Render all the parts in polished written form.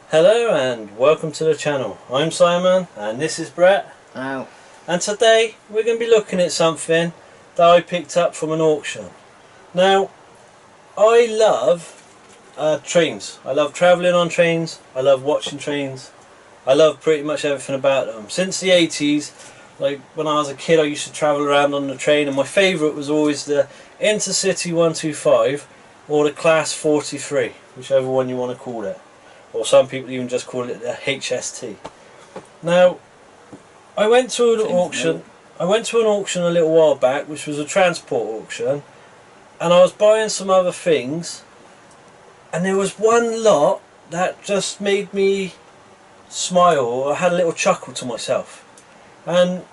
Hello and welcome to the channel. I'm Simon and this is Brett. Hello. And today we're going to be looking at something that I picked up from an auction. Now, I love trains. I love travelling on trains. I love watching trains. I love pretty much everything about them. Since the 80s, like when I was a kid, I used to travel around on the train, and my favourite was always the Intercity 125 or the Class 43, whichever one you want to call it. Or some people even just call it the HST. Now, I went to an auction a little while back, which was a transport auction, and I was buying some other things, and there was one lot that just made me smile, or I had a little chuckle to myself. And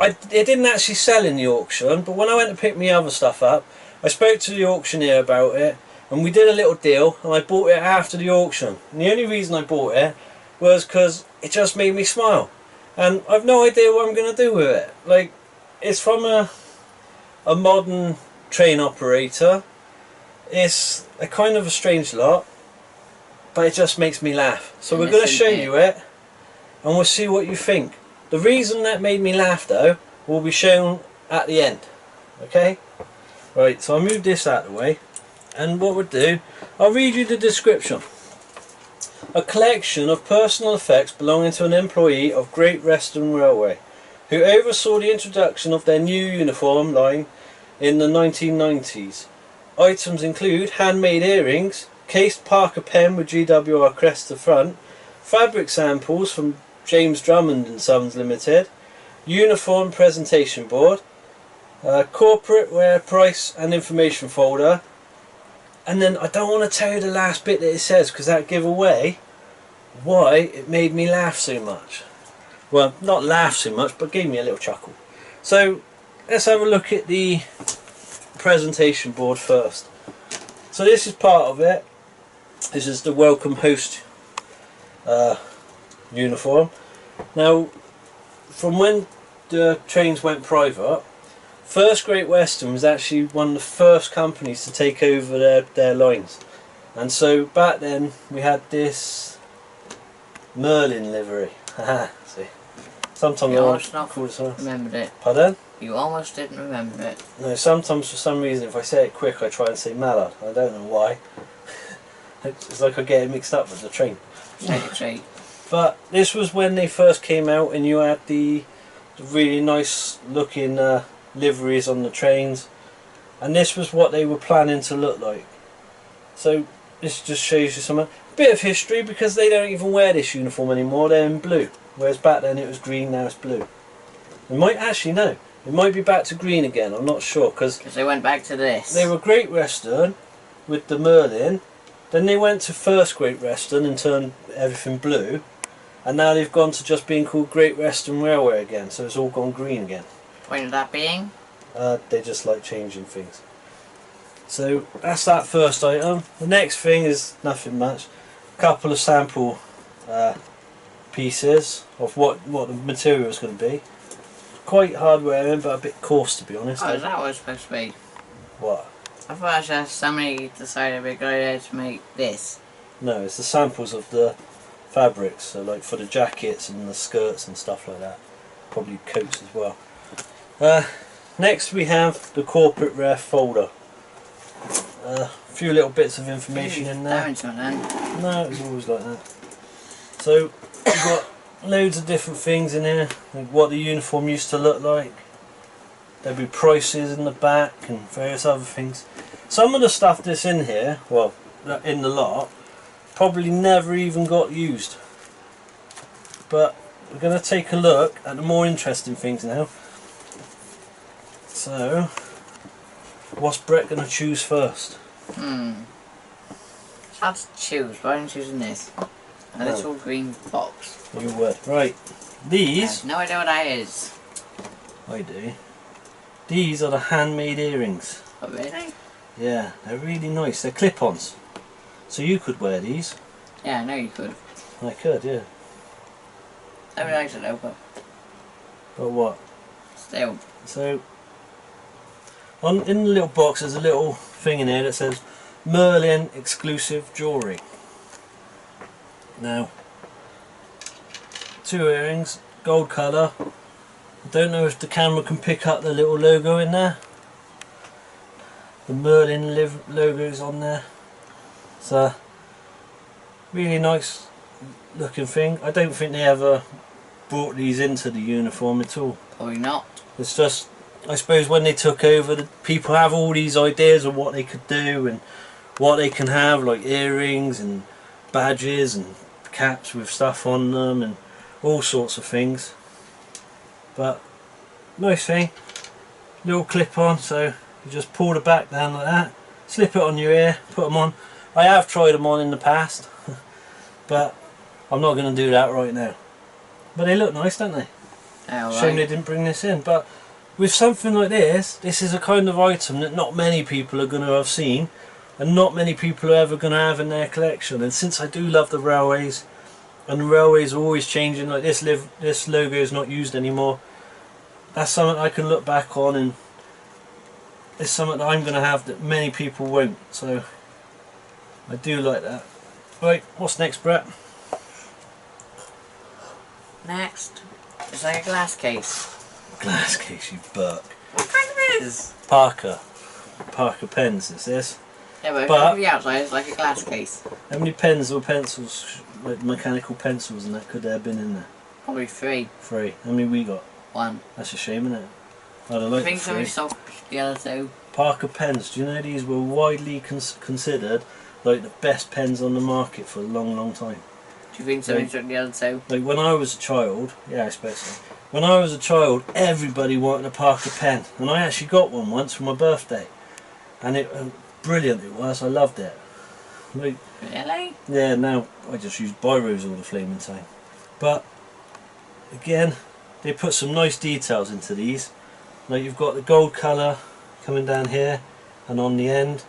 it didn't actually sell in the auction, but when I went to pick my other stuff up, I spoke to the auctioneer about it, and we did a little deal, and I bought it after the auction. And the only reason I bought it was because it just made me smile. And I've no idea what I'm going to do with it. Like, it's from a modern train operator. It's a kind of a strange lot, but it just makes me laugh. So we're going to show you it, and we'll see what you think. The reason that made me laugh, though, will be shown at the end. Okay? Right, so I'll move this out of the way. And what we'll do, I'll read you the description. A collection of personal effects belonging to an employee of Great Western Railway, who oversaw the introduction of their new uniform line in the 1990s. Items include handmade earrings, cased Parker pen with GWR crest to the front, fabric samples from James Drummond and Sons Limited, uniform presentation board, corporate wear price and information folder. And then I don't want to tell you the last bit that it says, because that give away why it made me laugh so much. Well, not laugh so much, but gave me a little chuckle. So let's have a look at the presentation board first. So this is part of it. This is the welcome host uniform. Now, from when the trains went private, First Great Western was actually one of the first companies to take over their lines. And so back then we had this Merlin livery. See, sometimes you I almost want to call it remembered it. Pardon? You almost didn't remember it. No, sometimes for some reason if I say it quick I try and say mallard. I don't know why. It's like I get it mixed up with the train. Take a treat. But this was when they first came out, and you had the really nice looking liveries on the trains, and this was what they were planning to look like. So this just shows you some bit of history, because they don't even wear this uniform anymore. They're in blue, whereas back then it was green, now it's blue. It might actually, no, it might be back to green again, I'm not sure, because they went back to this. They were Great Western with the Merlin, then they went to First Great Western and turned everything blue, and now they've gone to just being called Great Western Railway again, so it's all gone green again. Point of that being? They just like changing things. So that's that first item. The next thing is nothing much. A couple of sample pieces of what the material is going to be. Quite hard wearing, but a bit coarse, to be honest. Oh, is that what it's supposed to be? What? I thought just somebody decided we're going to make this. No, it's the samples of the fabrics, so like for the jackets and the skirts and stuff like that. Probably coats as well. Next we have the corporate ref folder. A few little bits of information in there. No, it was always like that. So we've got loads of different things in here, like what the uniform used to look like. There'll be prices in the back and various other things. Some of the stuff that's in here, well, in the lot, probably never even got used. But we're going to take a look at the more interesting things now. So, what's Brett going to choose first? It's hard to choose, but I'm choosing this. A little green box. You would. Right. These... I have no idea what that is. I do. These are the handmade earrings. Oh, really? Yeah, they're really nice. They're clip-ons. So you could wear these. Yeah, I know you could. I could, yeah. I would like to know, but what? still. So, in the little box there's a little thing in here that says Merlin exclusive jewellery. Now, 2 earrings, gold colour. I don't know if the camera can pick up the little logo in there. The Merlin logo is on there. It's a really nice looking thing. I don't think they ever brought these into the uniform at all. Probably not. It's just, I suppose when they took over, the people have all these ideas of what they could do and what they can have, like earrings and badges and caps with stuff on them and all sorts of things. But nice thing, little clip on, so you just pull the back down like that, slip it on your ear, put them on. I have tried them on in the past, but I'm not going to do that right now. But they look nice, don't they? Shame they didn't bring this in. But with something like this, this is a kind of item that not many people are going to have seen, and not many people are ever going to have in their collection. And since I do love the railways, and the railways are always changing, like this logo is not used anymore, that's something I can look back on, and it's something that I'm going to have that many people won't. So I do like that. Right, what's next, Brett? Next, it's like a glass case. Glass case, you buck. What kind of it is? Parker pens is this. Yeah, but from the outside it's like a glass case. How many pens or pencils, like mechanical pencils and that, could there have been in there? Probably 3. 3. How many we got? 1. That's a shame, isn't it? I'd have liked I think 3. so. The other 2. Parker pens, do you know these were widely considered like the best pens on the market for a long time? Do you think somebody took the other 2? Like when I was a child, yeah, I suppose so. When I was a child, everybody wanted a Parker pen, and I actually got one once for my birthday, and it brilliant it was. I loved it. Like, Really? yeah, now I just use biros all the flaming time. But again, they put some nice details into these. Like you've got the gold colour coming down here and on the end.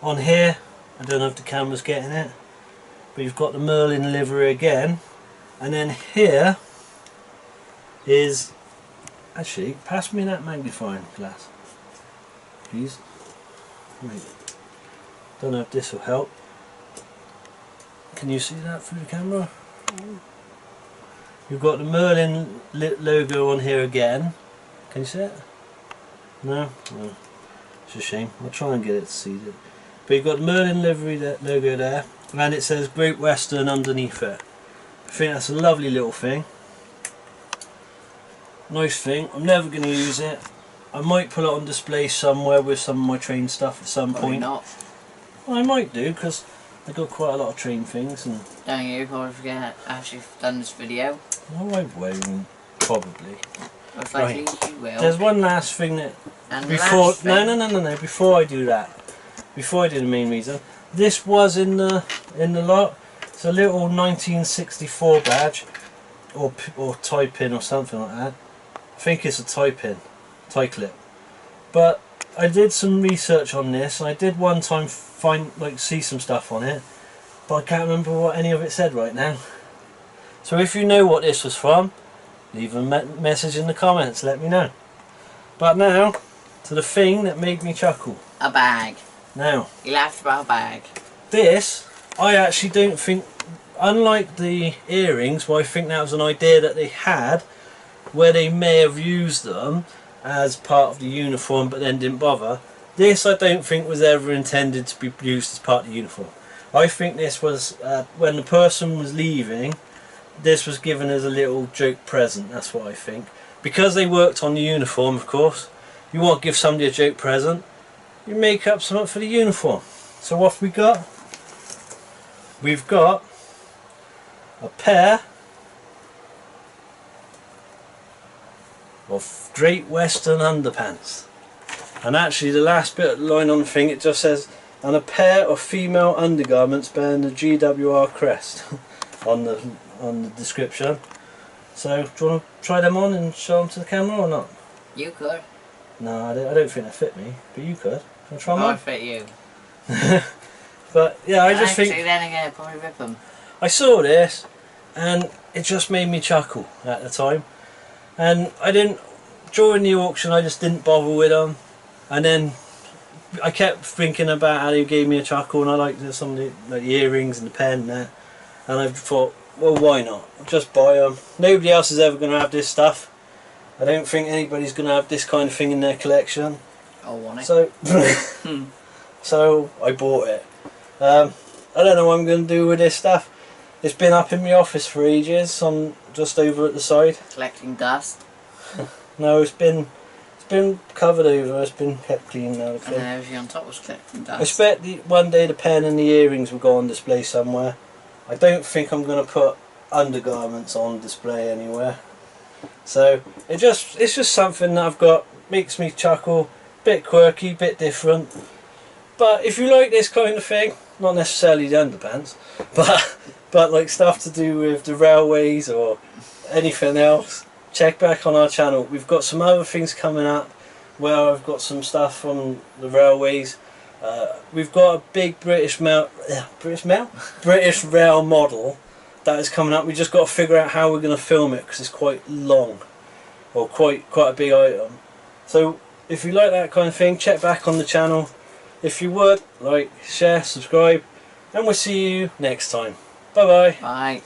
On here, I don't know if the camera's getting it, but you've got the Merlin livery again, and then here is, actually, pass me that magnifying glass, please. Wait. Don't know if this will help. Can you see that through the camera? You've got the Merlin logo on here again. Can you see it? No? No. It's a shame. I'll try and get it to see it. But you've got the Merlin livery logo there, and it says Great Western underneath it. I think that's a lovely little thing. Nice thing. I'm never going to use it. I might put it on display somewhere with some of my train stuff at some point. Not. Well, I might do, because I've got quite a lot of train things. And Don't you probably forget after you've done this video? no, I won't. Probably. Most likely you will. There's one last thing that And before last thing, no. Before I do that, before I do the main reason, this was in the lot. It's a little 1964 badge, or tie pin or something like that. I think it's a tie pin, tie clip. But I did some research on this, and I did one time see some stuff on it, but I can't remember what any of it said right now. So if you know what this was from, leave a message in the comments, let me know. But now to the thing that made me chuckle. a bag. Now You laughed about a bag. this, I actually don't think, unlike the earrings where I think that was an idea that they had, where they may have used them as part of the uniform but then didn't bother, this I don't think was ever intended to be used as part of the uniform. I think this was, when the person was leaving, this was given as a little joke present. That's what I think. Because they worked on the uniform, of course, you want to give somebody a joke present, you make up something for the uniform. So what have we got? We've got a pair of Great Western Underpants. And actually the last bit of the line on the thing, it just says, and a pair of female undergarments bearing the GWR crest on the description. So do you want to try them on and show them to the camera or not? You could. No, I don't think they fit me, but you could. Do you want to try them I on? fit you. But yeah, I just Actually, think, then again, I'd probably rip them. I saw this and it just made me chuckle at the time, and I didn't, during the auction I just didn't bother with them, and then I kept thinking about how they gave me a chuckle, and I liked some of the earrings and the pen and that, and I thought, well, why not? Just buy them. Nobody else is ever going to have this stuff. I don't think anybody's going to have this kind of thing in their collection. I want it. So, so I bought it. I don't know what I'm going to do with this stuff. It's been up in my office for ages. I'm just over at the side. Collecting dust. No, it's been covered over. It's been kept clean now. And then everything on top was collecting dust. I expect one day the pen and the earrings will go on display somewhere. I don't think I'm going to put undergarments on display anywhere. So it's just something that I've got, makes me chuckle, bit quirky, bit different. But if you like this kind of thing, not necessarily the underpants, but like stuff to do with the railways or anything else, check back on our channel. We've got some other things coming up where I've got some stuff from the railways. We've got a big British rail model that is coming up. We just got to figure out how we're going to film it because it's quite long, or quite a big item. So if you like that kind of thing, check back on the channel. If you would, like, share, subscribe, and we'll see you next time. Bye bye. Bye.